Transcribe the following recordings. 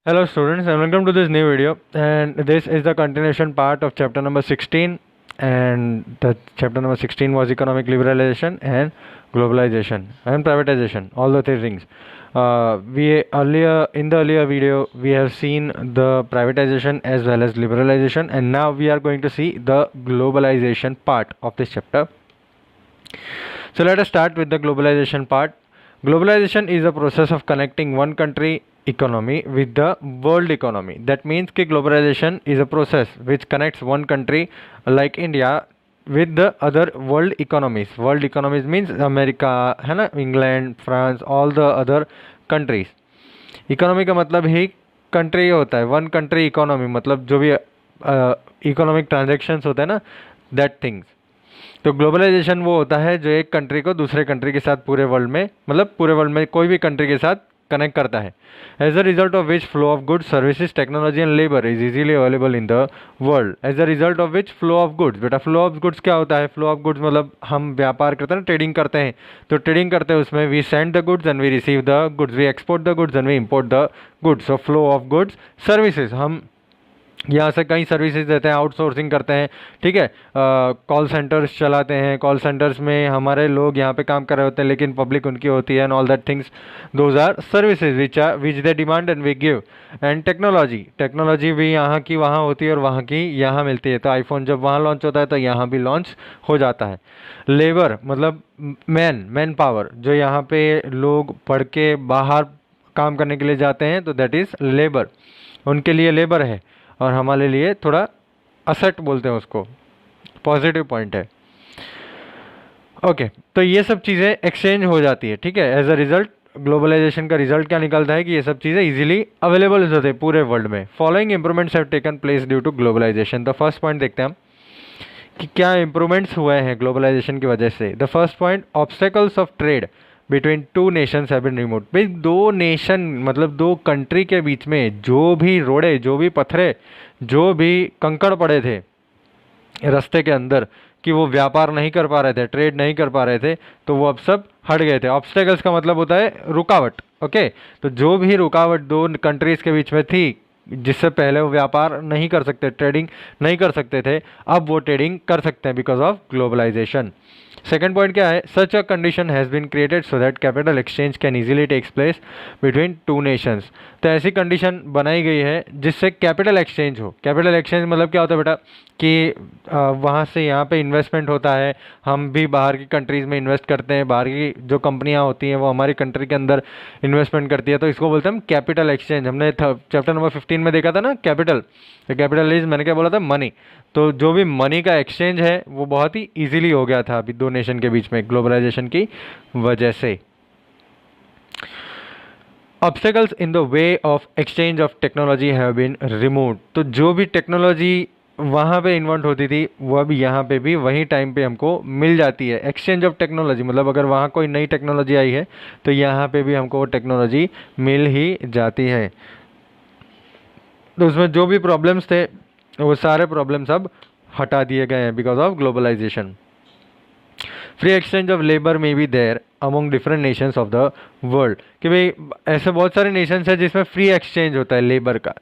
Hello students and welcome to this new video, and this is the continuation part of chapter number 16, and the chapter number 16 was economic liberalization and globalization and privatization, all the three things. We earlier in the earlier video we have seen the privatization as well as liberalization, and now we are going to see the globalization part of this chapter. So let us start with the globalization part. Globalization is a process of connecting one country economy with the world economy. That means कि globalization is a process which connects one country like India with the other world economies. World economies means America, है ना, England, France, all the other countries. Economy का मतलब ही country होता है. One country economy मतलब जो भी इकोनॉमिक ट्रांजेक्शन्स होते हैं ना, दैट थिंग्स. तो ग्लोबलाइजेशन वो होता है जो एक कंट्री को दूसरे कंट्री के साथ पूरे वर्ल्ड में, मतलब पूरे वर्ल्ड में कोई भी कंट्री के साथ कनेक्ट करता है. As a result of which flow of goods, services, technology and labour is easily available in the world. As a result of which flow of goods. बेटा फ्लो ऑफ गुड्स क्या होता है? Flow of goods मतलब हम व्यापार करते हैं ना, ट्रेडिंग करते हैं. तो ट्रेडिंग करते हैं उसमें we send the goods and we receive the goods, we export the goods and we import the goods. So flow of goods. Services, हम यहाँ से कई सर्विसेज देते हैं, आउटसोर्सिंग करते हैं, ठीक है. कॉल सेंटर्स चलाते हैं, कॉल सेंटर्स में हमारे लोग यहाँ पे काम कर रहे होते हैं लेकिन पब्लिक उनकी होती है, and all that things, those are services which they demand and we give. And technology, technology भी यहाँ की वहाँ होती है और वहाँ की यहाँ मिलती है. तो आईफोन जब वहाँ लॉन्च होता है तो यहाँ भी लॉन्च हो जाता है. लेबर मतलब मैन पावर, जो यहाँ पे लोग पढ़ के बाहर काम करने के लिए जाते हैं, तो दैट इज़ लेबर. उनके लिए लेबर है और हमारे लिए थोड़ा असेट बोलते हैं उसको, पॉजिटिव पॉइंट है. ओके, तो ये सब चीज़ें एक्सचेंज हो जाती है, ठीक है. एज अ रिजल्ट ग्लोबलाइजेशन का रिजल्ट क्या निकलता है कि ये सब चीज़ें इजीली अवेलेबल होते हैं पूरे वर्ल्ड में. Following improvements have taken place due to globalisation. The first point देखते हैं हम कि क्या इंप्रूवमेंट्स हुए हैं ग्लोबलाइजेशन की वजह से. The first point, obstacles of trade between two nations have been removed. भाई दो नेशन मतलब दो कंट्री के बीच में जो भी रोड़े, जो भी पत्थरे, जो भी कंकड़ पड़े थे रास्ते के अंदर कि वो व्यापार नहीं कर पा रहे थे, ट्रेड नहीं कर पा रहे थे, तो वो अब सब हट गए थे. ऑब्स्टेकल्स का मतलब होता है रुकावट. ओके, तो जो भी रुकावट दो कंट्रीज़ के बीच में थी जिससे पहले वो व्यापार नहीं कर सकते, ट्रेडिंग नहीं कर सकते थे, अब वो ट्रेडिंग कर सकते हैं because of globalization. Second point क्या है? Such a condition has been created so that capital exchange can easily takes place between two nations. तो ऐसी कंडीशन बनाई गई है जिससे कैपिटल एक्सचेंज हो. कैपिटल एक्सचेंज मतलब क्या होता है बेटा कि वहाँ से यहाँ पे इन्वेस्टमेंट होता है, हम भी बाहर की कंट्रीज़ में इन्वेस्ट करते हैं, बाहर की जो कंपनियाँ होती हैं वो हमारी कंट्री के अंदर इन्वेस्टमेंट करती है, तो इसको बोलते हैं हम कैपिटल एक्सचेंज. हमने चैप्टर नंबर 15 में देखा था ना कैपिटल. तो कैपिटल इज, मैंने क्या बोला था, मनी. तो जो भी मनी का एक्सचेंज है वो बहुत ही ईजिली हो गया था अभी दो नेशन के बीच में ग्लोबलाइजेशन की वजह से. Obstacles in the way of exchange of technology have been removed. तो जो भी टेक्नोलॉजी वहाँ पे इन्वेंट होती थी वो अब यहाँ पे भी वही टाइम पे हमको मिल जाती है. एक्सचेंज ऑफ टेक्नोलॉजी मतलब अगर वहाँ कोई नई टेक्नोलॉजी आई है तो यहाँ पे भी हमको वो टेक्नोलॉजी मिल ही जाती है. तो उसमें जो भी प्रॉब्लम्स थे वो सारे प्रॉब्लम्स अब हटा दिए गए हैं because of globalization. Free exchange of labour में be there among different nations of the world. कि भाई ऐसे बहुत सारे नेशंस हैं जिसमें फ्री एक्सचेंज होता है लेबर का.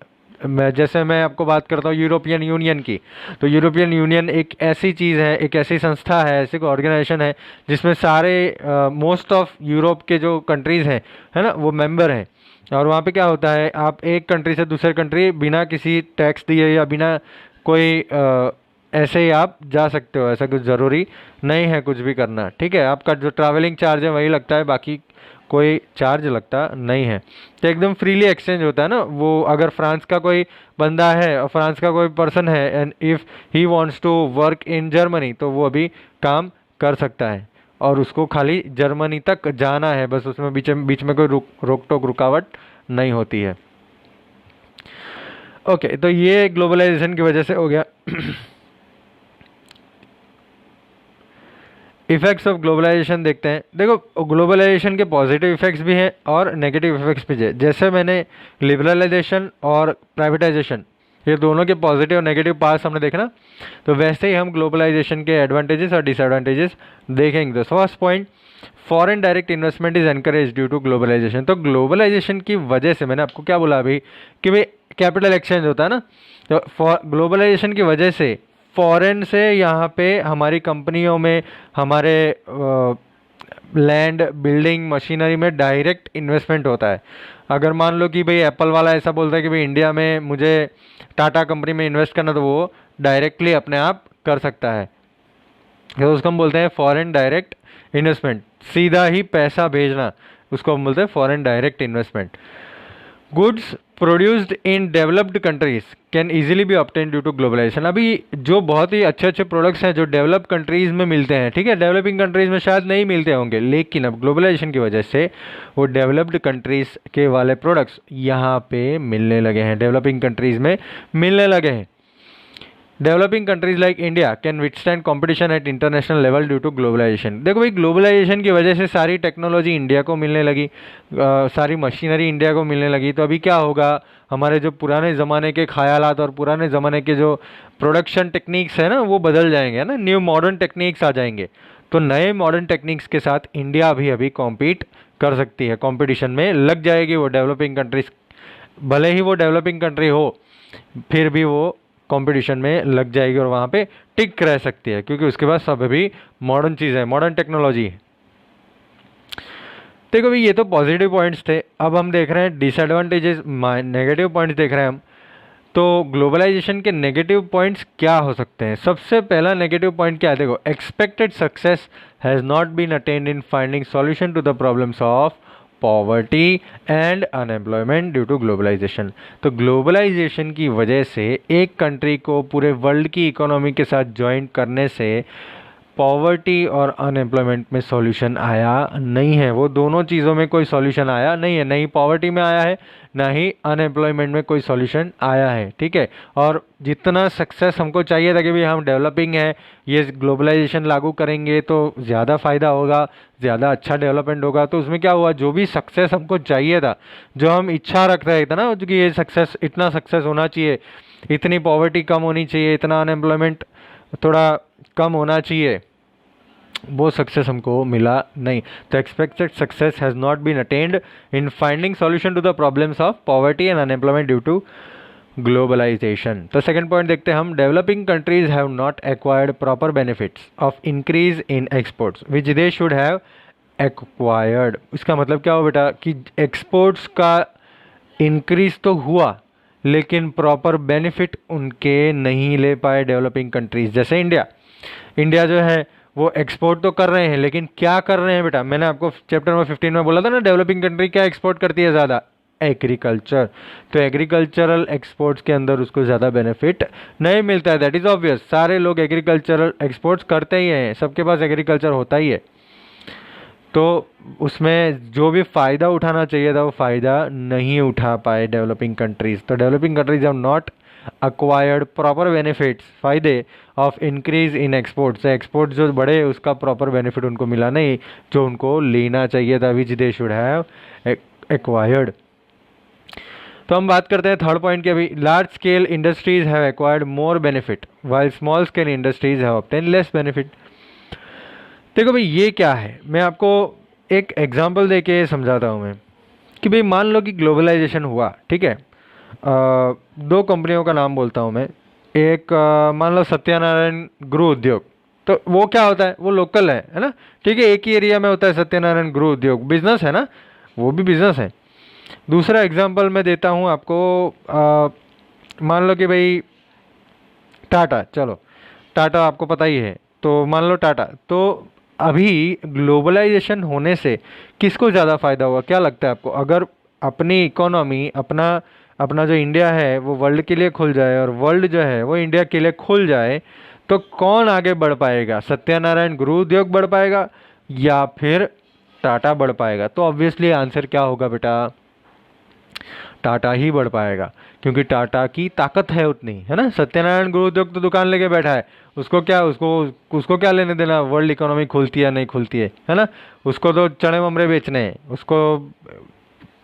जैसे मैं आपको बात करता हूँ यूरोपियन यूनियन की, तो यूरोपियन यूनियन एक ऐसी चीज़ है, एक ऐसी संस्था है, ऐसी कोई ऑर्गेनाइजेशन है जिसमें सारे मोस्ट ऑफ यूरोप के जो कंट्रीज़ हैं, है ना, वो मेंबर हैं. और वहाँ पे क्या होता है, आप एक कंट्री से दूसरे कंट्री बिना किसी टैक्स दिए या बिना कोई ऐसे ही आप जा सकते हो. ऐसा कुछ ज़रूरी नहीं है कुछ भी करना, ठीक है. आपका जो ट्रैवलिंग चार्ज है वही लगता है, बाकी कोई चार्ज लगता नहीं है. तो एकदम फ्रीली एक्सचेंज होता है ना. वो अगर फ्रांस का कोई बंदा है और फ्रांस का कोई पर्सन है and if he wants to work in Germany, तो वो अभी काम कर सकता है और उसको खाली जर्मनी तक जाना है बस. उसमें बीच में कोई रोक टोक रुकावट नहीं होती है. ओके, तो ये ग्लोबलाइजेशन की वजह से हो गया. इफेक्ट्स ऑफ ग्लोबलाइजेशन देखते हैं. देखो ग्लोबलाइजेशन के पॉजिटिव इफेक्ट्स भी हैं और नेगेटिव इफेक्ट्स भी हैं. जैसे मैंने लिबरलाइजेशन और प्राइवेटाइजेशन ये दोनों के पॉजिटिव और नेगेटिव पार्ट्स हमने देखना। तो वैसे ही हम ग्लोबलाइजेशन के एडवांटेजेस और डिसएडवांटेजेस देखेंगे। तो first point, foreign direct investment is encourage due to globalisation. तो ग्लोबलाइजेशन की वजह से, मैंने आपको क्या बोला अभी कि भाई कैपिटल एक्सचेंज होता है ना, तो ग्लोबलाइजेशन की वजह से फॉरेन से यहाँ पे हमारी कंपनियों में, हमारे लैंड, बिल्डिंग, मशीनरी में डायरेक्ट इन्वेस्टमेंट होता है। अगर मान लो कि भाई एप्पल वाला ऐसा बोलता है कि भाई इंडिया में मुझे टाटा कंपनी में इन्वेस्ट करना, तो वो डायरेक्टली अपने आप कर सकता है। तो उसको हम बोलते हैं फॉरेन डायरेक्ट इन्वेस्टमेंट, सीधा ही पैसा भेजना, उसको हम बोलते हैं foreign direct investment. Goods produced in developed countries can easily be obtain due to globalisation. अभी जो बहुत ही अच्छे अच्छे प्रोडक्ट्स हैं जो डेवलप कंट्रीज में मिलते हैं, ठीक है, डेवलपिंग कंट्रीज में शायद नहीं मिलते होंगे, लेकिन अब ग्लोबलाइजेशन की वजह से वो डेवलप्ड कंट्रीज के वाले प्रोडक्ट्स यहाँ पे मिलने लगे हैं, डेवलपिंग कंट्रीज में मिलने लगे हैं। Developing countries like India can withstand competition at international level due to globalisation. देखो भाई, ग्लोबलाइजेशन की वजह से सारी टेक्नोलॉजी इंडिया को मिलने लगी, सारी मशीनरी इंडिया को मिलने लगी। तो अभी क्या होगा, हमारे जो पुराने ज़माने के ख्यालात और पुराने ज़माने के जो प्रोडक्शन टेक्निक्स है ना, वो बदल जाएंगे ना, न्यू मॉडर्न टेक्निक्स आ जाएंगे। तो नए मॉडर्न टेक्निक्स के साथ इंडिया भी अभी कॉम्पीट कर सकती है, कॉम्पिटिशन में लग जाएगी वो डेवलपिंग कंट्रीज। भले ही वो डेवलपिंग कंट्री हो, फिर भी वो कंपटीशन में लग जाएगी और वहाँ पे टिक रह सकती है, क्योंकि उसके पास सब अभी मॉडर्न चीज़ है, मॉडर्न टेक्नोलॉजी है। देखो भाई, ये तो पॉजिटिव पॉइंट्स थे। अब हम देख रहे हैं डिसएडवांटेजेस, नेगेटिव पॉइंट्स देख रहे हैं हम। तो ग्लोबलाइजेशन के नेगेटिव पॉइंट्स क्या हो सकते हैं? सबसे पहला नेगेटिव पॉइंट क्या है? देखो, expected success has not been attend in finding solution to the problems of poverty and unemployment due to globalisation. तो ग्लोबलाइजेशन की वजह से एक कंट्री को पूरे वर्ल्ड की इकोनॉमी के साथ ज्वाइन करने से पॉवर्टी और अनएम्प्लॉयमेंट में सॉल्यूशन आया नहीं है। वो दोनों चीज़ों में कोई सॉल्यूशन आया नहीं है, नहीं पॉवर्टी में आया है, ना ही अनएम्प्लॉयमेंट में कोई सॉल्यूशन आया है, ठीक है। और जितना सक्सेस हमको चाहिए था कि भाई हम डेवलपिंग है, ये ग्लोबलाइजेशन लागू करेंगे तो ज़्यादा फ़ायदा होगा, ज़्यादा अच्छा डेवलपमेंट होगा, तो उसमें क्या हुआ, जो भी सक्सेस हमको चाहिए था, जो हम इच्छा रख रहे थे ना कि ये सक्सेस, इतना सक्सेस होना चाहिए, इतनी पॉवर्टी कम होनी चाहिए, इतना अनएम्प्लॉयमेंट थोड़ा कम होना चाहिए, वो सक्सेस हमको मिला नहीं। तो expected success has not been attend in finding solution to the problems of poverty and unemployment due to globalisation. तो सेकंड पॉइंट देखते हैं हम, developing countries have not acquired proper benefits of increase in exports which they should have acquired. इसका मतलब क्या हो बेटा कि एक्सपोर्ट्स का इंक्रीज तो हुआ, लेकिन प्रॉपर बेनिफिट उनके नहीं ले पाए डेवलपिंग कंट्रीज। जैसे इंडिया जो है वो एक्सपोर्ट तो कर रहे हैं, लेकिन क्या कर रहे हैं बेटा? मैंने आपको चैप्टर नंबर 15 में बोला था ना, डेवलपिंग कंट्री क्या एक्सपोर्ट करती है ज़्यादा? एग्रीकल्चर। तो एग्रीकल्चरल एक्सपोर्ट्स के अंदर उसको ज़्यादा बेनिफिट नहीं मिलता है। दैट इज़ ऑब्वियस, सारे लोग एग्रीकल्चरल एक्सपोर्ट्स करते ही हैं, सबके पास एग्रीकल्चर होता ही है। तो उसमें जो भी फ़ायदा उठाना चाहिए था वो फ़ायदा नहीं उठा पाए डेवलपिंग कंट्रीज़। तो developing countries have not acquired proper benefits, फ़ायदे of increase in exports. Export जो बढ़े उसका प्रॉपर बेनिफिट उनको मिला नहीं जो उनको लेना चाहिए था, विच दे शुड हैव एक्वायर्ड। तो हम बात करते हैं थर्ड पॉइंट की। अभी large scale industries have acquired more benefit while small scale industries have obtain less benefit. देखो भाई, ये क्या है, मैं आपको एक एग्जांपल देके समझाता हूँ मैं कि भाई मान लो कि ग्लोबलाइजेशन हुआ, ठीक है। दो कंपनियों का नाम बोलता हूँ मैं। एक मान लो सत्यनारायण गृह उद्योग, तो वो क्या होता है, वो लोकल है ना, ठीक है, एक ही एरिया में होता है सत्यनारायण गृह उद्योग, बिजनेस है ना, वो भी बिजनेस है। दूसरा एग्जांपल मैं देता हूँ आपको, मान लो कि भाई टाटा, चलो टाटा आपको पता ही है, तो मान लो टाटा। तो अभी ग्लोबलाइजेशन होने से किसको ज़्यादा फ़ायदा हुआ, क्या लगता है आपको? अगर अपनी इकोनॉमी, अपना जो इंडिया है वो वर्ल्ड के लिए खुल जाए और वर्ल्ड जो है वो इंडिया के लिए खुल जाए, तो कौन आगे बढ़ पाएगा? सत्यनारायण गृह उद्योग बढ़ पाएगा या फिर टाटा बढ़ पाएगा? तो ऑब्वियसली आंसर क्या होगा बेटा? टाटा ही बढ़ पाएगा, क्योंकि टाटा की ताकत है उतनी, है ना। सत्यनारायण गृह उद्योग तो दुकान लेके बैठा है, उसको क्या लेने देना वर्ल्ड इकोनॉमी खुलती है नहीं खुलती है ना। उसको तो चने ममरे बेचने हैं, उसको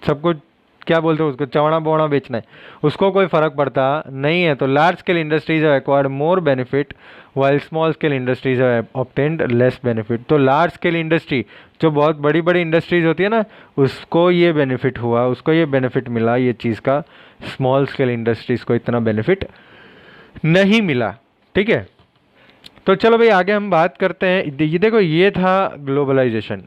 सब कुछ क्या बोलते हैं उसको, चवड़ा बोना बेचना है, उसको कोई फर्क पड़ता नहीं है। तो large scale industries have acquired more benefit while small scale industries have obtained less benefit. तो लार्ज स्केल इंडस्ट्री, जो बहुत बड़ी बड़ी इंडस्ट्रीज होती है ना, उसको ये बेनिफिट हुआ, उसको ये बेनिफिट मिला ये चीज़ का, स्मॉल स्केल इंडस्ट्रीज को इतना बेनिफिट नहीं मिला। ठीक है, तो चलो भाई आगे हम बात करते हैं। ये देखो, ये था ग्लोबलाइजेशन।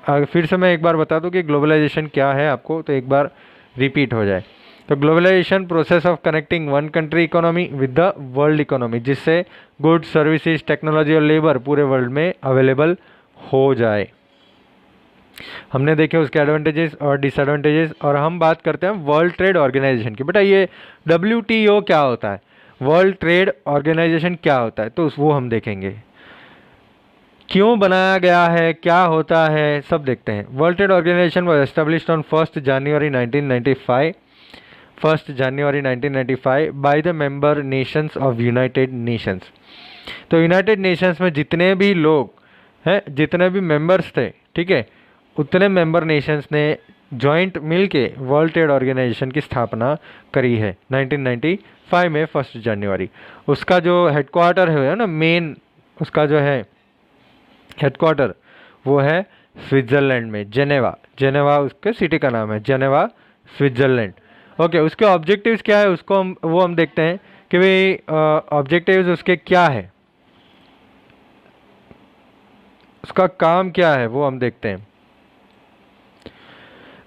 फिर से मैं एक बार बता दूं कि ग्लोबलाइजेशन क्या है आपको, तो एक बार रिपीट हो जाए। तो globalisation process of connecting one country economy with the world economy, जिससे गुड्स, सर्विसेज, टेक्नोलॉजी और लेबर पूरे वर्ल्ड में अवेलेबल हो जाए। हमने देखे उसके एडवांटेजेस और डिसएडवांटेजेस। और हम बात करते हैं वर्ल्ड ट्रेड ऑर्गेनाइजेशन की। बेटा ये WTO क्या होता है, वर्ल्ड ट्रेड ऑर्गेनाइजेशन क्या होता है, तो वो हम देखेंगे, क्यों बनाया गया है, क्या होता है, सब देखते हैं। World Trade Organization was established on 1 January 1995, 1 January 1995 by the member nations of United Nations. तो यूनाइटेड नेशंस में जितने भी लोग हैं, जितने भी मेंबर्स थे, ठीक है, उतने मेंबर नेशंस ने जॉइंट मिल के वर्ल्ड ट्रेड ऑर्गेनाइजेशन की स्थापना करी है 1995 में 1 जनवरी। उसका जो हेडक्वार्टर है ना, मेन उसका जो है हेडक्वार्टर, वो है स्विट्ज़रलैंड में, जेनेवा। जेनेवा उसके सिटी का नाम है, जेनेवा, स्विट्ज़रलैंड। ओके, उसके ऑब्जेक्टिव्स क्या है उसको हम देखते हैं कि भाई ऑब्जेक्टिव्स उसके क्या है, उसका काम क्या है, वो हम देखते हैं।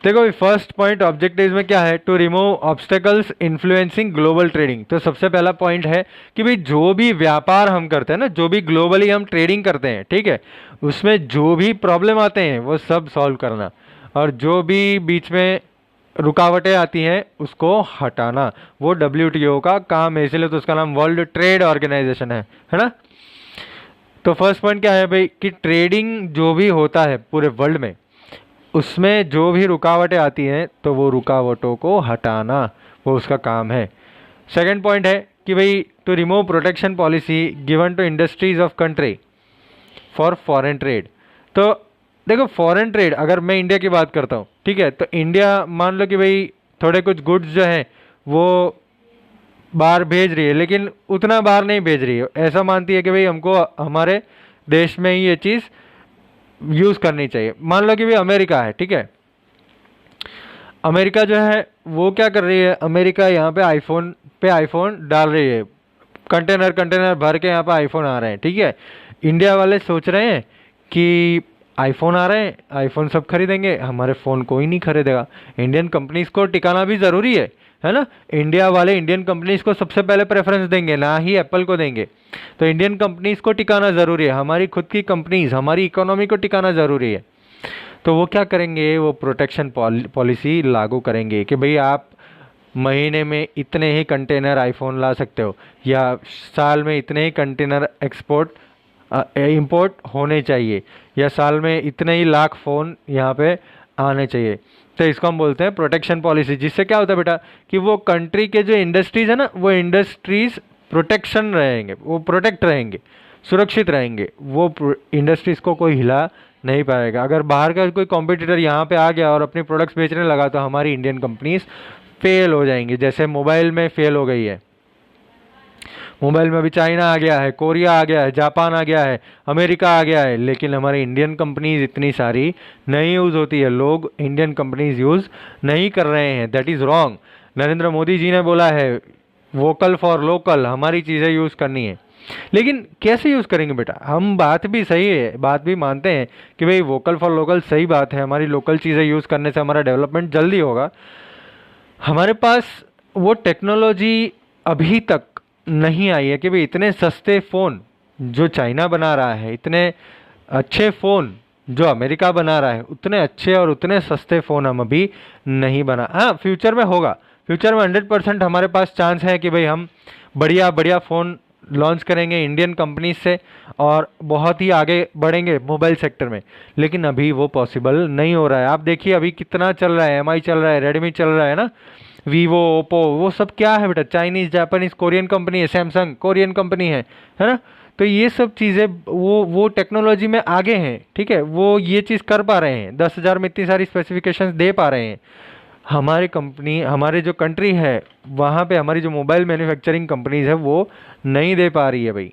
देखो फर्स्ट पॉइंट ऑब्जेक्टिव्स में क्या है, to remove obstacles influencing global trading. तो सबसे पहला पॉइंट है कि भाई जो भी व्यापार हम करते हैं ना, जो भी ग्लोबली हम ट्रेडिंग करते हैं, ठीक है, उसमें जो भी प्रॉब्लम आते हैं वो सब सॉल्व करना, और जो भी बीच में रुकावटें आती हैं उसको हटाना, वो WTO का काम है, इसलिए तो उसका नाम वर्ल्ड ट्रेड ऑर्गेनाइजेशन है ना। तो फर्स्ट पॉइंट क्या है भाई, कि ट्रेडिंग जो भी होता है पूरे वर्ल्ड में, उसमें जो भी रुकावटें आती हैं तो वो रुकावटों को हटाना, वो उसका काम है। सेकंड पॉइंट है कि भाई to remove protection policy given to industries of country for foreign trade. तो देखो फॉरेन ट्रेड, अगर मैं इंडिया की बात करता हूँ, ठीक है, तो इंडिया मान लो कि भाई थोड़े कुछ गुड्स जो हैं वो बाहर भेज रही है, लेकिन उतना बाहर नहीं भेज रही है, ऐसा मानती है कि भाई हमको हमारे देश में ही ये चीज़ यूज़ करनी चाहिए। मान लो कि भाई अमेरिका है, ठीक है, अमेरिका जो है वो क्या कर रही है, अमेरिका यहाँ पे आईफोन डाल रही है, कंटेनर कंटेनर भर के यहाँ पे आईफोन आ रहे हैं, ठीक है। इंडिया वाले सोच रहे हैं कि आईफोन आ रहे हैं, आईफोन सब खरीदेंगे, हमारे फ़ोन कोई नहीं खरीदेगा, इंडियन कंपनीज को टिकाना भी ज़रूरी है ना। इंडिया वाले इंडियन कंपनीज को सबसे पहले प्रेफरेंस देंगे, ना ही एप्पल को देंगे। तो इंडियन कंपनीज को टिकाना ज़रूरी है, हमारी खुद की कंपनीज, हमारी इकोनॉमी को टिकाना ज़रूरी है। तो वो क्या करेंगे, वो प्रोटेक्शन पॉलिसी लागू करेंगे कि भाई आप महीने में इतने ही कंटेनर आईफोन ला सकते हो, या साल में इतने ही कंटेनर एक्सपोर्ट इंपोर्ट होने चाहिए, या साल में इतने ही लाख फ़ोन यहाँ पे आने चाहिए। तो इसको हम बोलते हैं प्रोटेक्शन पॉलिसी। जिससे क्या होता है बेटा, कि वो कंट्री के जो इंडस्ट्रीज़ है ना, वो इंडस्ट्रीज़ प्रोटेक्शन रहेंगे, वो प्रोटेक्ट रहेंगे, सुरक्षित रहेंगे, वो इंडस्ट्रीज़ को कोई हिला नहीं पाएगा। अगर बाहर का कोई कॉम्पिटिटर यहाँ पे आ गया और अपनी प्रोडक्ट्स बेचने लगा, तो हमारी इंडियन कंपनीज फेल हो जाएंगी, जैसे मोबाइल में फेल हो गई है। मोबाइल में अभी चाइना आ गया है, कोरिया आ गया है, जापान आ गया है, अमेरिका आ गया है, लेकिन हमारी इंडियन कंपनीज इतनी सारी नहीं यूज़ होती है, लोग इंडियन कंपनीज यूज़ नहीं कर रहे हैं। That is wrong. Narendra Modi ji ने बोला है वोकल फॉर लोकल, हमारी चीज़ें यूज़ करनी है। लेकिन कैसे यूज़ करेंगे बेटा, हम बात भी सही है, बात भी मानते हैं कि भाई वोकल फॉर लोकल सही बात है, हमारी लोकल चीज़ें यूज़ करने से हमारा डेवलपमेंट जल्दी होगा। हमारे पास वो टेक्नोलॉजी अभी तक नहीं आई है कि भाई इतने सस्ते फ़ोन जो चाइना बना रहा है, इतने अच्छे फ़ोन जो अमेरिका बना रहा है, उतने अच्छे और उतने सस्ते फ़ोन हम अभी नहीं बना। हाँ, फ्यूचर में होगा, फ्यूचर में 100% हमारे पास चांस है कि भाई हम बढ़िया बढ़िया फ़ोन लॉन्च करेंगे इंडियन कंपनी से, और बहुत ही आगे बढ़ेंगे मोबाइल सेक्टर में। लेकिन अभी वो पॉसिबल नहीं हो रहा है। आप देखिए अभी कितना चल रहा है, MI चल रहा है, रेडमी चल रहा है ना, वीवो, ओप्पो, वो सब क्या है बेटा, चाइनीज़, जापानीज़, कोरियन कंपनी है, सैमसंग कोरियन कंपनी है ना। तो ये सब चीज़ें वो टेक्नोलॉजी में आगे हैं, ठीक है, वो ये चीज़ कर पा रहे हैं, 10,000 में इतनी सारी स्पेसिफिकेशंस दे पा रहे हैं। हमारे कंपनी, हमारे जो कंट्री है वहाँ पे हमारी जो मोबाइल मैन्युफैक्चरिंग कंपनीज है वो नहीं दे पा रही है भाई।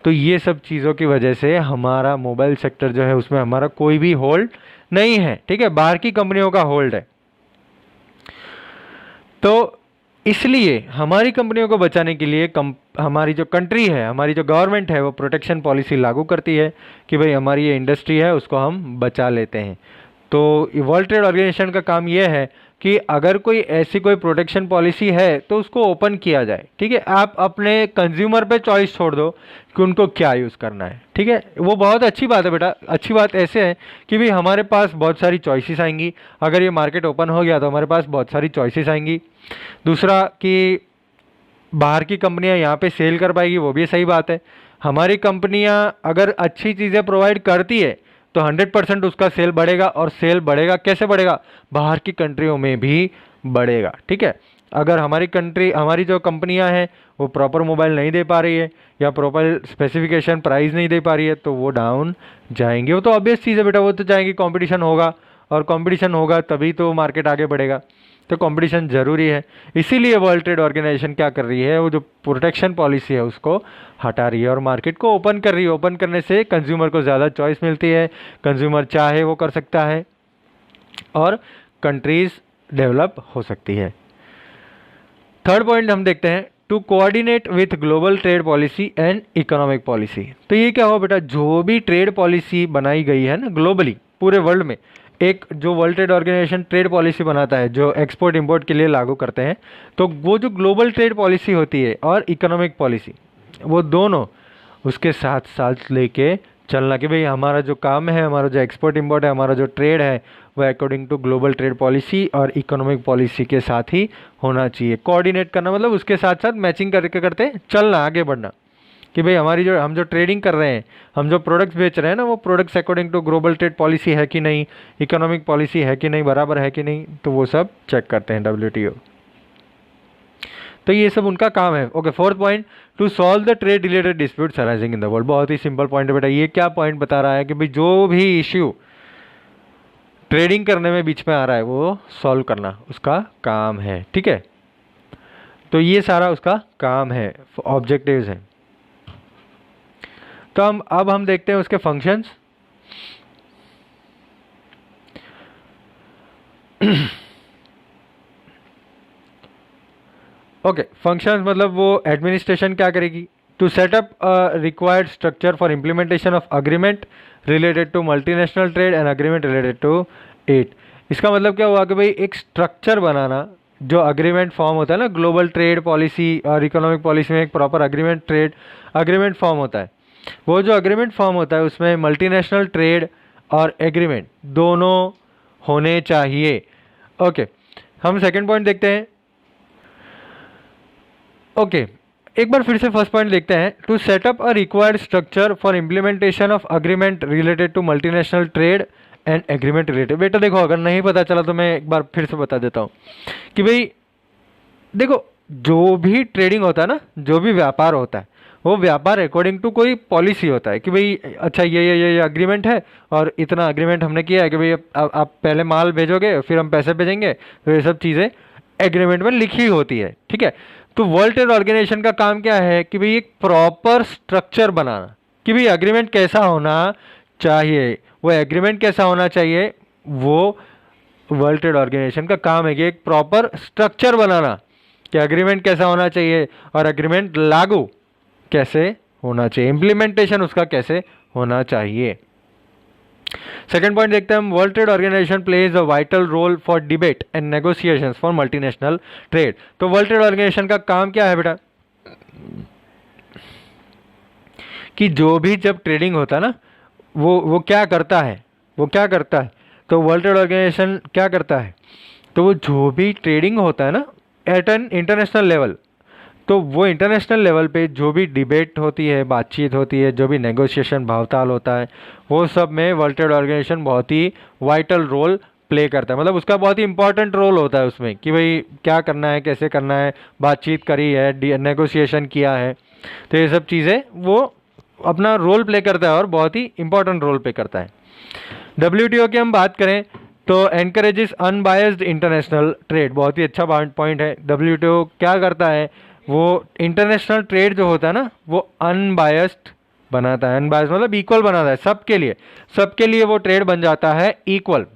तो ये सब चीज़ों की वजह से हमारा मोबाइल सेक्टर जो है उसमें हमारा कोई भी होल्ड नहीं है, ठीक है, बाहर की कंपनियों का होल्ड है। तो इसलिए हमारी कंपनियों को बचाने के लिए हमारी जो कंट्री है, हमारी जो गवर्नमेंट है वो प्रोटेक्शन पॉलिसी लागू करती है कि भाई हमारी ये इंडस्ट्री है उसको हम बचा लेते हैं। तो वर्ल्ड ट्रेड ऑर्गेनाइजेशन का काम ये है कि अगर कोई ऐसी कोई प्रोटेक्शन पॉलिसी है तो उसको ओपन किया जाए, ठीक है। आप अपने कंज्यूमर पे चॉइस छोड़ दो कि उनको क्या यूज़ करना है, ठीक है। वो बहुत अच्छी बात है बेटा। अच्छी बात ऐसे है कि भाई हमारे पास बहुत सारी चॉइसेस आएंगी। अगर ये मार्केट ओपन हो गया तो हमारे पास बहुत सारी चॉइसेस आएंगी। दूसरा कि बाहर की कंपनियां यहाँ पे सेल कर पाएगी, वो भी सही बात है। हमारी कंपनियां अगर अच्छी चीज़ें प्रोवाइड करती है तो 100% उसका सेल बढ़ेगा। और सेल बढ़ेगा कैसे बढ़ेगा? बाहर की कंट्रियों में भी बढ़ेगा, ठीक है। अगर हमारी कंट्री, हमारी जो कंपनियां हैं वो प्रॉपर मोबाइल नहीं दे पा रही है या प्रॉपर स्पेसिफिकेशन प्राइस नहीं दे पा रही है तो वो डाउन जाएंगे। वो तो ऑब्वियस चीज़ है बेटा, वो तो जाएंगे। कंपटीशन होगा और कंपटीशन होगा तभी तो मार्केट आगे बढ़ेगा। तो कंपटीशन ज़रूरी है। इसीलिए वर्ल्ड ट्रेड ऑर्गेनाइजेशन क्या कर रही है, वो जो प्रोटेक्शन पॉलिसी है उसको हटा रही है और मार्केट को ओपन कर रही है। ओपन करने से कंज्यूमर को ज़्यादा चॉइस मिलती है, कंज्यूमर चाहे वो कर सकता है और कंट्रीज डेवलप हो सकती है। थर्ड पॉइंट हम देखते हैं, to coordinate with global trade policy and economic policy. तो ये क्या हो बेटा, जो भी ट्रेड पॉलिसी बनाई गई है ना ग्लोबली पूरे वर्ल्ड में, एक जो World Trade Organization trade policy बनाता है जो एक्सपोर्ट इंपोर्ट के लिए लागू करते हैं, तो वो जो ग्लोबल ट्रेड पॉलिसी होती है और इकोनॉमिक पॉलिसी, वो दोनों उसके साथ साथ लेके चलना कि भाई हमारा जो काम है, हमारा जो एक्सपोर्ट इंपोर्ट है, हमारा जो ट्रेड है वो according to global trade policy और इकोनॉमिक पॉलिसी के साथ ही होना चाहिए। कोऑर्डिनेट करना मतलब उसके साथ साथ मैचिंग करके करते चलना, आगे बढ़ना कि भाई हमारी जो हम जो ट्रेडिंग कर रहे हैं, हम जो प्रोडक्ट्स बेच रहे हैं ना, वो products according to global trade policy है कि नहीं, इकोनॉमिक पॉलिसी है कि नहीं, बराबर है कि नहीं, तो वो सब चेक करते हैं WTO। तो ये सब उनका काम है। Okay, fourth point, to solve the trade related disputes arising in the world. बहुत ही सिंपल पॉइंट है बेटा। ये क्या पॉइंट बता रहा है कि भाई जो भी इश्यू ट्रेडिंग करने में बीच में आ रहा है वो सॉल्व करना उसका काम है, ठीक है। तो ये सारा उसका काम है, ऑब्जेक्टिव्स हैं। तो अब हम देखते हैं उसके फंक्शंस। ओके, फंक्शंस मतलब वो एडमिनिस्ट्रेशन क्या करेगी, to set up required structure for implementation of agreement related to multinational trade and agreement related to it. इसका मतलब क्या हुआ कि भाई एक स्ट्रक्चर बनाना, जो अग्रीमेंट फॉर्म होता है ना ग्लोबल ट्रेड पॉलिसी और इकोनॉमिक पॉलिसी में, एक प्रॉपर अग्रीमेंट फॉर्म होता है। वो जो अग्रीमेंट फॉर्म होता है उसमें मल्टीनेशनल ट्रेड और एग्रीमेंट दोनों होने चाहिए। ओके, हम सेकंड पॉइंट देखते हैं। ओके, एक बार फिर से फर्स्ट पॉइंट देखते हैं, to set up a required structure for implementation of agreement related to multinational trade and agreement related. बेटा देखो, अगर नहीं पता चला तो मैं एक बार फिर से बता देता हूँ कि भाई देखो, जो भी ट्रेडिंग होता है ना, जो भी व्यापार होता है, वो व्यापार अकॉर्डिंग टू कोई पॉलिसी होता है कि भाई अच्छा ये अग्रीमेंट है और इतना अग्रीमेंट हमने किया है कि भाई आप पहले माल भेजोगे फिर हम पैसे भेजेंगे, तो ये सब चीज़ें एग्रीमेंट में लिखी होती है, ठीक है। तो वर्ल्ड ट्रेड ऑर्गेनाइजेशन का काम क्या है कि भाई एक प्रॉपर स्ट्रक्चर बनाना कि भाई एग्रीमेंट कैसा होना चाहिए, वो एग्रीमेंट कैसा होना चाहिए, वो वर्ल्ड ट्रेड ऑर्गेनाइजेशन का काम है कि एक प्रॉपर स्ट्रक्चर बनाना कि एग्रीमेंट कैसा होना चाहिए और एग्रीमेंट लागू कैसे होना चाहिए, इम्प्लीमेंटेशन उसका कैसे होना चाहिए। सेकेंड पॉइंट देखते हैं हम, World Trade Organization plays a vital role for debate and negotiations for multinational trade. तो वर्ल्ड ट्रेड ऑर्गेनाइजेशन का काम क्या है बेटा, कि जो भी जब ट्रेडिंग होता है ना, वो क्या करता है, तो वर्ल्ड ट्रेड ऑर्गेनाइजेशन क्या करता है, तो वो जो भी ट्रेडिंग होता है ना एट एन इंटरनेशनल लेवल, तो वो इंटरनेशनल लेवल पे जो भी डिबेट होती है, बातचीत होती है, जो भी नेगोशिएशन भावताल होता है, वो सब में वर्ल्ड ट्रेड ऑर्गेनाइजेशन बहुत ही वाइटल रोल प्ले करता है। मतलब उसका बहुत ही इंपॉर्टेंट रोल होता है उसमें कि भाई क्या करना है, कैसे करना है, बातचीत करी है, नेगोशिएशन किया है, तो ये सब चीज़ें वो अपना रोल प्ले करता है और बहुत ही इंपॉर्टेंट रोल प्ले करता है। WTO की हम बात करें तो एनकरेजेस अनबायस्ड इंटरनेशनल ट्रेड, बहुत ही अच्छा पॉइंट है। डब्ल्यूटीओ क्या करता है, वो इंटरनेशनल ट्रेड जो होता है ना वो अनबायस्ड बनाता है। अनबायस्ड मतलब इक्वल बनाता है सबके लिए, सबके लिए वो ट्रेड बन जाता है इक्वल,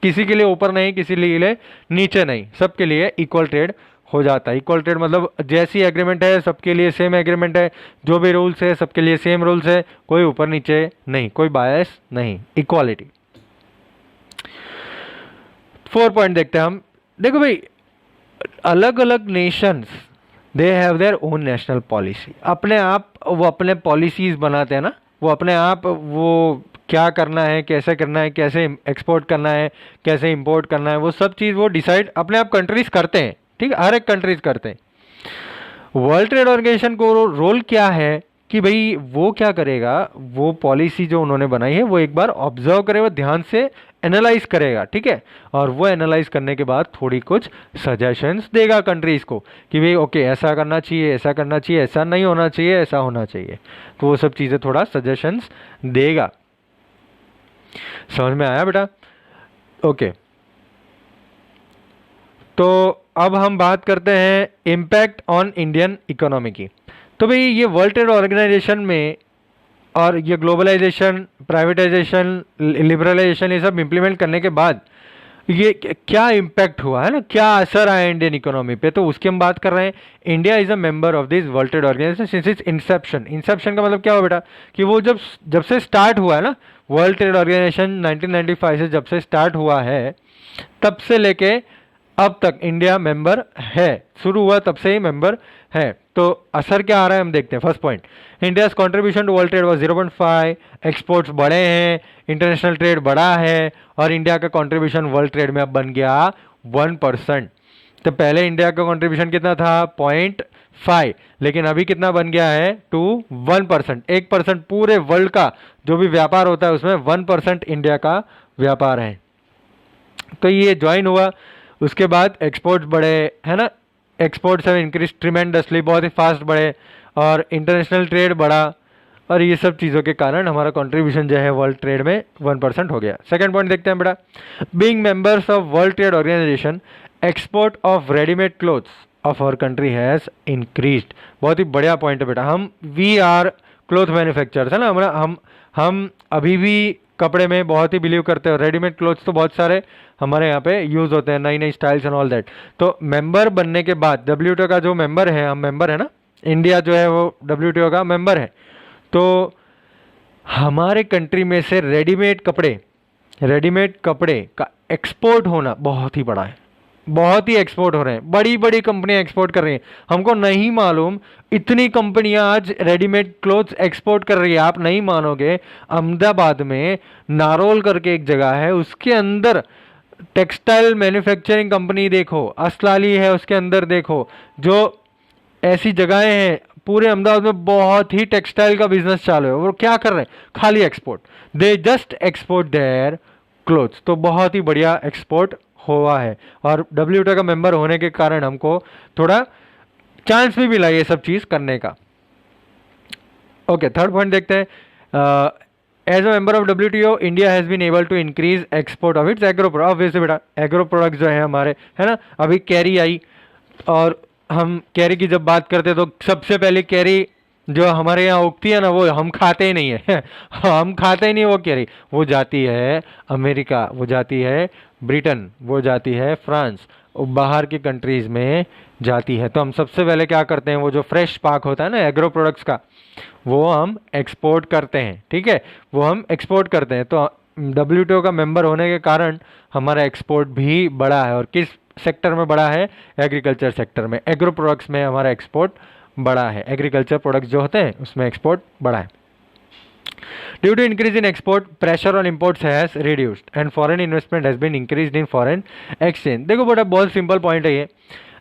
किसी के लिए ऊपर नहीं, किसी के लिए नीचे नहीं, सबके लिए इक्वल ट्रेड हो जाता है। इक्वल ट्रेड मतलब जैसी एग्रीमेंट है सबके लिए सेम एग्रीमेंट है, जो भी रूल्स है सबके लिए सेम रूल्स है, कोई ऊपर नीचे नहीं, कोई बायस नहीं, इक्वालिटी। 4 पॉइंट देखते हैं हम। देखो भाई, अलग अलग Nations they have their own national policy, अपने आप वो अपने पॉलिसीज बनाते हैं ना, वो अपने आप वो क्या करना है, कैसे करना है, कैसे एक्सपोर्ट करना है, कैसे इंपोर्ट करना है, वो सब चीज़ वो डिसाइड अपने आप कंट्रीज करते हैं, ठीक है, हर एक कंट्रीज करते हैं। वर्ल्ड ट्रेड ऑर्गेनाइजेशन को रोल क्या है कि भाई वो क्या करेगा, वो पॉलिसी जो उन्होंने बनाई है वो एक बार ऑब्जर्व करेगा, ध्यान से एनालाइज करेगा, ठीक है, और वो एनालाइज करने के बाद थोड़ी कुछ सजेशंस देगा कंट्रीज को कि भाई ओके ऐसा करना चाहिए, ऐसा करना चाहिए, ऐसा नहीं होना चाहिए, ऐसा होना चाहिए, तो वो सब चीज़ें थोड़ा सजेशंस देगा। समझ में आया बेटा? ओके, तो अब हम बात करते हैं इम्पैक्ट ऑन इंडियन इकोनॉमी की। तो भाई ये वर्ल्ड ट्रेड ऑर्गेनाइजेशन में और ये ग्लोबलाइजेशन, प्राइवेटाइजेशन, लिबरलाइजेशन, ये सब इम्प्लीमेंट करने के बाद ये क्या इम्पैक्ट हुआ है ना, क्या असर आया इंडियन इकोनॉमी पे, तो उसकी हम बात कर रहे हैं। India is a member of this World Trade Organization since its inception. Inception का मतलब क्या हुआ बेटा, कि वो जब जब से स्टार्ट हुआ है ना, वर्ल्ड ट्रेड ऑर्गेनाइजेशन 1995 से जब से स्टार्ट हुआ है, तब से लेके अब तक इंडिया मेंबर है, शुरू हुआ तब से ही मेंबर है। तो असर क्या आ रहा है हम देखते हैं। First point, India's contribution to world trade was 0.5, exports बढ़े हैं, इंटरनेशनल ट्रेड बढ़ा है, और इंडिया का कंट्रीब्यूशन वर्ल्ड ट्रेड में अब बन गया 1%। तो पहले इंडिया का कंट्रीब्यूशन कितना था, 0.5, लेकिन अभी कितना बन गया है, टू 1%। 1% पूरे वर्ल्ड का जो भी व्यापार होता है उसमें 1% इंडिया का व्यापार है। तो ये ज्वाइन हुआ, उसके बाद एक्सपोर्ट्स बढ़े, है ना, एक्सपोर्ट्स हैव इंक्रीज ट्रिमेंडसली, बहुत ही फास्ट बढ़े, और इंटरनेशनल ट्रेड बढ़ा, और ये सब चीज़ों के कारण हमारा कंट्रीब्यूशन जो है वर्ल्ड ट्रेड में 1% हो गया। सेकंड पॉइंट देखते हैं बेटा, being members of World Trade Organization, export of readymade clothes of our country has increased. बहुत ही बढ़िया पॉइंट है बेटा। हम वी आर क्लोथ मैन्युफैक्चरर्स है ना, हमारा हम अभी भी कपड़े में बहुत ही बिलीव करते हैं, रेडीमेड क्लोथ्स तो बहुत सारे हमारे यहाँ पे यूज़ होते हैं, नई नई स्टाइल्स एंड ऑल दैट। तो मेंबर बनने के बाद, डब्ल्यूटीओ का जो मेंबर है, हम मेंबर है ना, इंडिया जो है वो डब्ल्यूटीओ का मेंबर है, तो हमारे कंट्री में से रेडीमेड कपड़े का एक्सपोर्ट होना बहुत ही बड़ा है, बहुत ही एक्सपोर्ट हो रहे हैं, बड़ी बड़ी कंपनियां एक्सपोर्ट कर रही हैं। हमको नहीं मालूम इतनी कंपनियां आज रेडीमेड क्लोथ्स एक्सपोर्ट कर रही है, आप नहीं मानोगे। अहमदाबाद में नारोल करके एक जगह है, उसके अंदर टेक्सटाइल मैन्युफैक्चरिंग कंपनी देखो, असलाली है उसके अंदर देखो, जो ऐसी जगहें हैं पूरे अहमदाबाद में बहुत ही टेक्सटाइल का बिजनेस चालू है। वो क्या कर रहे हैं, खाली export, they just export their clothes. तो बहुत ही बढ़िया एक्सपोर्ट हुआ है, और डब्ल्यूटीओ का मेंबर होने के कारण हमको थोड़ा चांस भी मिला ये सब चीज़ करने का। ओके, थर्ड पॉइंट देखते हैं। As a member of WTO, India has been able to increase export of its agro product. Obviously बेटा, एग्रो प्रोडक्ट्स जो है हमारे, है ना, अभी कैरी आई, और हम कैरी की जब बात करते हैं तो सबसे पहले कैरी जो हमारे यहाँ उगती है ना, वो हम खाते ही नहीं है हम खाते ही नहीं वो कैरी, वो जाती है अमेरिका, वो जाती है ब्रिटेन, वो जाती है फ्रांस, वो बाहर की कंट्रीज़ में जाती है। तो हम सबसे पहले क्या करते हैं, वो जो फ्रेश पाक होता है ना एग्रो प्रोडक्ट्स का, वो हम एक्सपोर्ट करते हैं, ठीक है, वो हम एक्सपोर्ट करते हैं। तो डब्ल्यूटीओ का मेंबर होने के कारण हमारा एक्सपोर्ट भी बढ़ा है, और किस सेक्टर में बढ़ा है, एग्रीकल्चर सेक्टर में, एग्रो प्रोडक्ट्स में हमारा एक्सपोर्ट बढ़ा है, एग्रीकल्चर प्रोडक्ट्स जो होते हैं उसमें एक्सपोर्ट बढ़ा है। Due to increase in export, pressure on imports has reduced and foreign investment has been increased in foreign exchange. देखो बेटा, बहुत सिंपल पॉइंट है ये।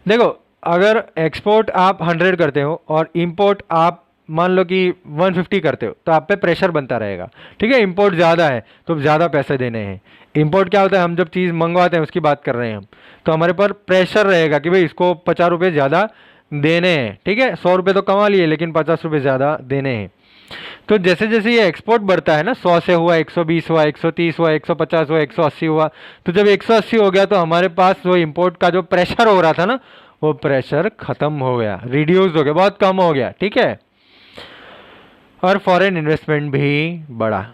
देखो, अगर एक्सपोर्ट आप 100 करते हो और इंपोर्ट आप मान लो कि 150 करते हो, तो आप पे प्रेशर बनता रहेगा, ठीक है। इंपोर्ट ज़्यादा है तो ज़्यादा पैसे देने हैं। इंपोर्ट क्या होता है, हम जब चीज़ मंगवाते हैं उसकी बात कर रहे हैं हम, तो हमारे पर प्रेशर रहेगा कि भाई इसको 50 रुपये ज़्यादा देने हैं, ठीक है। 100 रुपये तो कमा लिए लेकिन 50 रुपये ज़्यादा देने हैं। तो जैसे जैसे ये एक्सपोर्ट बढ़ता है ना, 100 से हुआ 120 हुआ 130 हुआ 150 हुआ 180 हुआ, तो जब 180 हो गया तो हमारे पास वो इंपोर्ट का जो प्रेशर हो रहा था ना, वो प्रेशर खत्म हो गया, रिड्यूस हो गया, बहुत कम हो गया, ठीक है। और फॉरेन इन्वेस्टमेंट भी बढ़ा,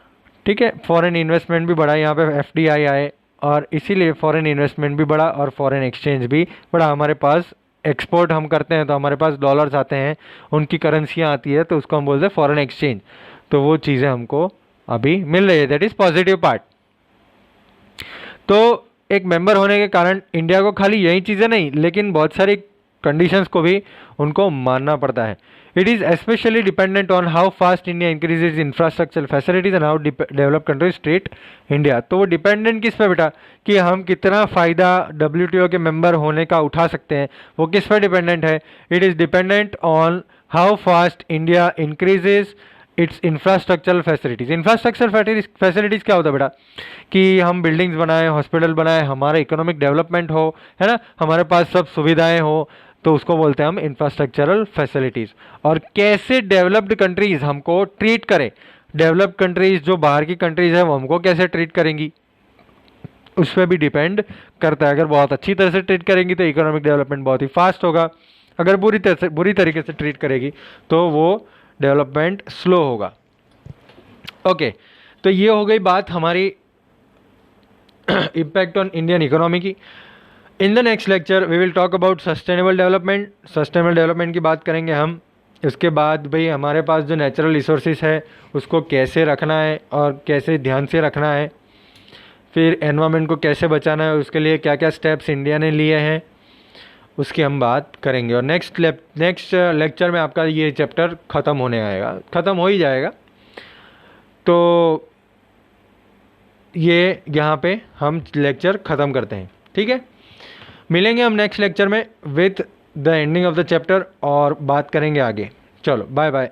ठीक है, फॉरेन इन्वेस्टमेंट भी बढ़ा, यहाँ पे एफडीआई आए और इसीलिए फॉरेन इन्वेस्टमेंट भी बढ़ा और फॉरेन एक्सचेंज भी बढ़ा। हमारे पास एक्सपोर्ट हम करते हैं तो हमारे पास डॉलर्स आते हैं, उनकी करेंसियाँ आती है, तो उसको हम बोलते हैं फॉरेन एक्सचेंज। तो वो चीज़ें हमको अभी मिल रही है, दैट इज़ पॉजिटिव पार्ट। तो एक मेंबर होने के कारण इंडिया को खाली यही चीज़ें नहीं, लेकिन बहुत सारी कंडीशंस को भी उनको मानना पड़ता है। It is specially dependent on how fast India increases infrastructure facilities and how develop countries treat India. तो वो डिपेंडेंट किस पे बेटा, कि हम कितना फ़ायदा WTO के मेंबर होने का उठा सकते हैं, वो किस पे डिपेंडेंट है। It is dependent on how fast India increases it's infrastructural facilities. Infrastructure facilities क्या होता है बेटा, कि हम बिल्डिंग्स बनाएं, हॉस्पिटल बनाएं, हमारा इकोनॉमिक डेवलपमेंट हो, है ना, हमारे पास सब सुविधाएं हो, तो उसको बोलते हैं हम इंफ्रास्ट्रक्चरल फैसिलिटीज़। और कैसे डेवलप्ड कंट्रीज़ हमको ट्रीट करें, डेवलप्ड कंट्रीज़ जो बाहर की कंट्रीज़ है वो हमको कैसे ट्रीट करेंगी, उस पर भी डिपेंड करता है। अगर बहुत अच्छी तरह से ट्रीट करेंगी तो इकोनॉमिक डेवलपमेंट बहुत ही फास्ट होगा, अगर बुरी तरीके से ट्रीट करेगी तो वो डेवलपमेंट स्लो होगा। ओके, तो ये हो गई बात हमारी इम्पैक्ट ऑन इंडियन इकोनॉमी की। In the next lecture we will talk about sustainable development. Sustainable development की बात करेंगे हम। इसके बाद भाई हमारे पास जो नेचुरल रिसोर्सेज है उसको कैसे रखना है और कैसे ध्यान से रखना है, फिर एनवायरनमेंट को कैसे बचाना है, उसके लिए क्या क्या स्टेप्स इंडिया ने लिए हैं, उसकी हम बात करेंगे। और नेक्स्ट लेक्चर में आपका ये चैप्टर ख़त्म होने आएगा, ख़त्म हो ही जाएगा। तो ये यहाँ पे हम लेक्चर ख़त्म करते हैं, ठीक है। मिलेंगे हम नेक्स्ट लेक्चर में with the ending of the chapter और बात करेंगे आगे। चलो बाय बाय।